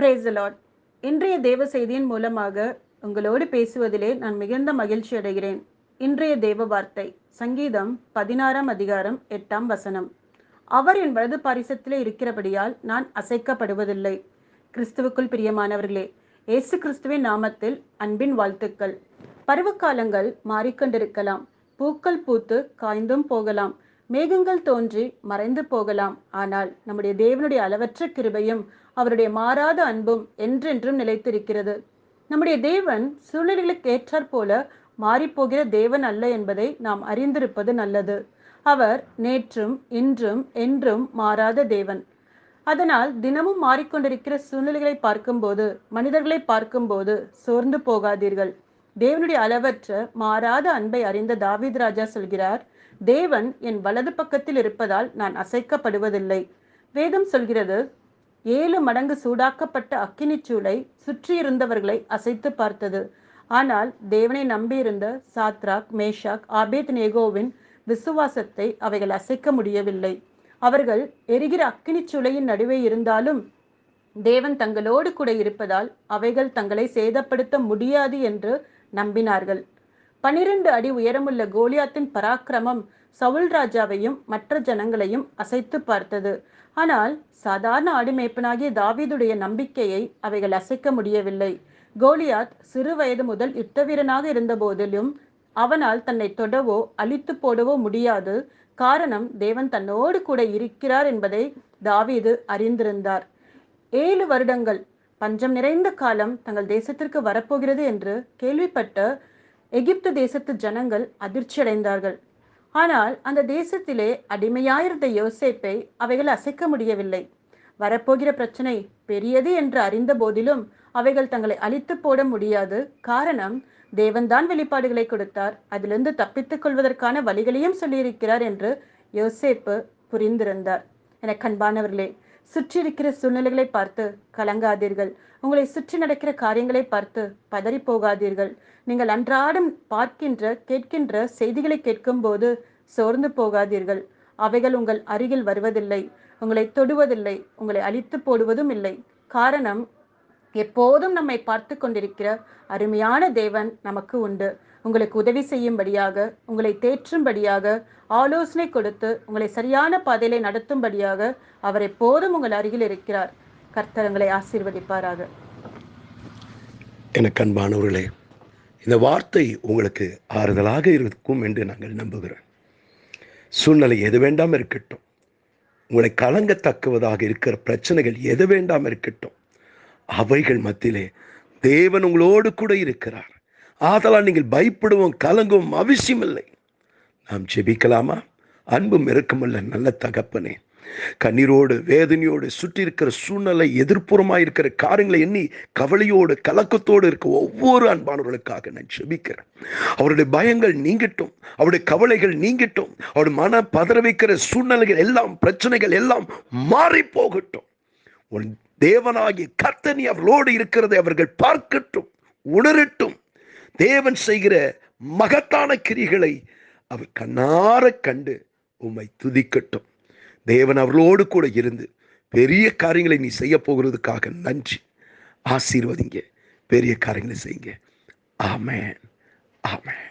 Praise the Lord. இன்றைய தேவ செய்தியின் மூலமாக உங்களோடு பேசுவதிலே நான் மிகுந்த மகிழ்ச்சி அடைகிறேன். இன்றைய தேவ வார்த்தை சங்கீதம் 16 அதிகாரம் 8 அவர் என் வலது பாரிசத்திலே இருக்கிறபடியால் நான் அசைக்கப்படுவதில்லை. கிறிஸ்துவுக்குள் பிரியமானவர்களே, இயேசு கிறிஸ்துவின் நாமத்தில் அன்பின் வாழ்த்துக்கள். பருவகாலங்கள் மாறிக்கொண்டிருக்கலாம், பூக்கள் பூத்து காய்ந்தும் போகலாம், மேகங்கள் தோன்றி மறைந்து போகலாம். ஆனால் நம்முடைய தேவனுடைய அளவற்ற கிருபையும் அவருடைய மாறாத அன்பும் என்றென்றும் நிலைத்திருக்கிறது. நம்முடைய தேவன் சூழ்நிலைகளுக்கு ஏற்றாற் போல மாறிப்போகிற தேவன் அல்ல என்பதை நாம் அறிந்திருப்பது நல்லது. அவர் நேற்றும் இன்றும் என்றும் மாறாத தேவன். அதனால் தினமும் மாறிக்கொண்டிருக்கிற சூழ்நிலைகளை பார்க்கும்போது, மனிதர்களை பார்க்கும்போது சோர்ந்து போகாதீர்கள். தேவனுடைய அளவற்ற மாறாத அன்பை அறிந்த தாவீது ராஜா சொல்கிறார், தேவன் என் வலது பக்கத்தில் இருப்பதால் நான் அசைக்கப்படுவதில்லை. வேதம் சொல்கிறது, 7 மடங்கு சூடாக்கப்பட்ட அக்கினிச் சூளை சுற்றியிருந்தவர்களை அசைத்து பார்த்தது. ஆனால் தேவனை நம்பியிருந்த சாத்ராக், மேஷாக், ஆபேத்நேகோவின் விசுவாசத்தை அவைகள் அசைக்க முடியவில்லை. அவர்கள் எரிகிற அக்கினிச் சூளையின் நடுவே இருந்தாலும் தேவன் தங்களோடு கூட இருப்பதால் அவைகள் தங்களை சேதப்படுத்த முடியாது என்று நம்பினார்கள். 12 அடி உயரமுள்ள கோலியாத்தின் பராக்கிரமம் சவுல் ராஜாவையும் மற்ற ஜனங்களையும் அசைத்து பார்த்தது. ஆனால் சாதாரண ஆடுமேய்ப்பனாகிய தாவீதுடைய நம்பிக்கையை அவைகள் அசைக்க முடியவில்லை. கோலியாத் சிறு வயது முதல் யுத்த வீரனாக இருந்த போதிலும் அவனால் தன்னை தொடவோ அழித்து போடவோ முடியாது. காரணம், தேவன் தன்னோடு கூட இருக்கிறார் என்பதை தாவீது அறிந்திருந்தார். 7 வருடங்கள் பஞ்சம் நிறைந்த காலம் தங்கள் தேசத்திற்கு வரப்போகிறது என்று கேள்விப்பட்ட எகிப்து தேசத்து ஜனங்கள் அதிர்ச்சி அடைந்தார்கள். ஆனால் அந்த தேசத்திலே அடிமையாயிருந்த யோசேப்பை அவைகள் அசைக்க முடியவில்லை. வரப்போகிற பிரச்சனை பெரியது என்று அறிந்த போதிலும் அவைகள் தங்களை அழித்து போட முடியாது. காரணம், தேவன்தான் வெளிப்பாடுகளை கொடுத்தார், அதிலிருந்து தப்பித்துக் கொள்வதற்கான வழிகளையும் சொல்லியிருக்கிறார் என்று யோசேப்பு புரிந்திருந்தார். என கண்பானவர்களே, சுற்றி இருக்கிற சூழ்நிலைகளை பார்த்து கலங்காதீர்கள். உங்களை சுற்றி நடக்கிற காரியங்களை பார்த்து பதறி போகாதீர்கள். நீங்கள் அன்றாடம் பார்க்கின்ற கேட்கின்ற செய்திகளை கேட்கும் போது சோர்ந்து போகாதீர்கள். அவைகள் உங்கள் அருகில் வருவதில்லை, உங்களை தொடுவதில்லை, உங்களை அழித்து போடுவதும் இல்லை. காரணம், எப்போதும் நம்மை பார்த்து கொண்டிருக்கிற அருமையான தேவன் நமக்கு உண்டு. உங்களுக்கு உதவி செய்யும்படியாக, உங்களை தேற்றும்படியாக, ஆலோசனை கொடுத்து உங்களை சரியான பாதையிலே நடத்தும்படியாக அவர் எப்போதும் உங்கள் அருகில் இருக்கிறார். கர்த்தர் உங்களை ஆசீர்வதிப்பாராக. எனக்கு அன்பானவர்களே, இந்த வார்த்தை உங்களுக்கு ஆறுதலாக இருக்கும் என்று நாங்கள் நம்புகிறோம். சூழ்நிலை எது வேண்டாம் இருக்கட்டும், உங்களை கலங்கத்தக்குவதாக இருக்கிற பிரச்சனைகள் எது வேண்டாம் இருக்கட்டும், அவைகள் மத்தியிலே தேவன் உங்களோடு கூட இருக்கிறார். ஆதலால் நீங்கள் பயப்படுவோம் கலங்கவும் அவசியமில்லை. நாம் ஜெபிக்கலாமா? அன்பும் இரக்கமுள்ள நல்ல தகப்பனே, கண்ணீரோடு வேதனையோடு சுற்றி இருக்கிற சூழ்நிலை, எதிர்ப்புறமாக இருக்கிற காரியங்களை எண்ணி கவலையோடு கலக்கத்தோடு இருக்க ஒவ்வொரு அன்பானவர்களுக்காக நான் ஜெபிக்கிறேன். அவருடைய பயங்கள் நீங்கட்டும், அவருடைய கவலைகள் நீங்கட்டும், அவருடைய மன பதற வைக்கிற சூழ்நிலைகள் எல்லாம், பிரச்சனைகள் எல்லாம் மாறி போகட்டும். உன் தேவனாகிய கர்த்தர் அவர்களோடு இருக்கிறதை அவர்கள் பார்க்கட்டும், உணரட்டும். தேவன் செய்கிற மகத்தான கிரிகளை அவர் கண்ணார கண்டு உம்மை துதிக்கட்டும். தேவன் அவர்களோடு கூட இருந்து பெரிய காரியங்களை நீ செய்ய போகிறதுக்காக நன்றி. ஆசீர்வதிங்க, பெரிய காரியங்களை செய்யுங்க. ஆமென், ஆமென்.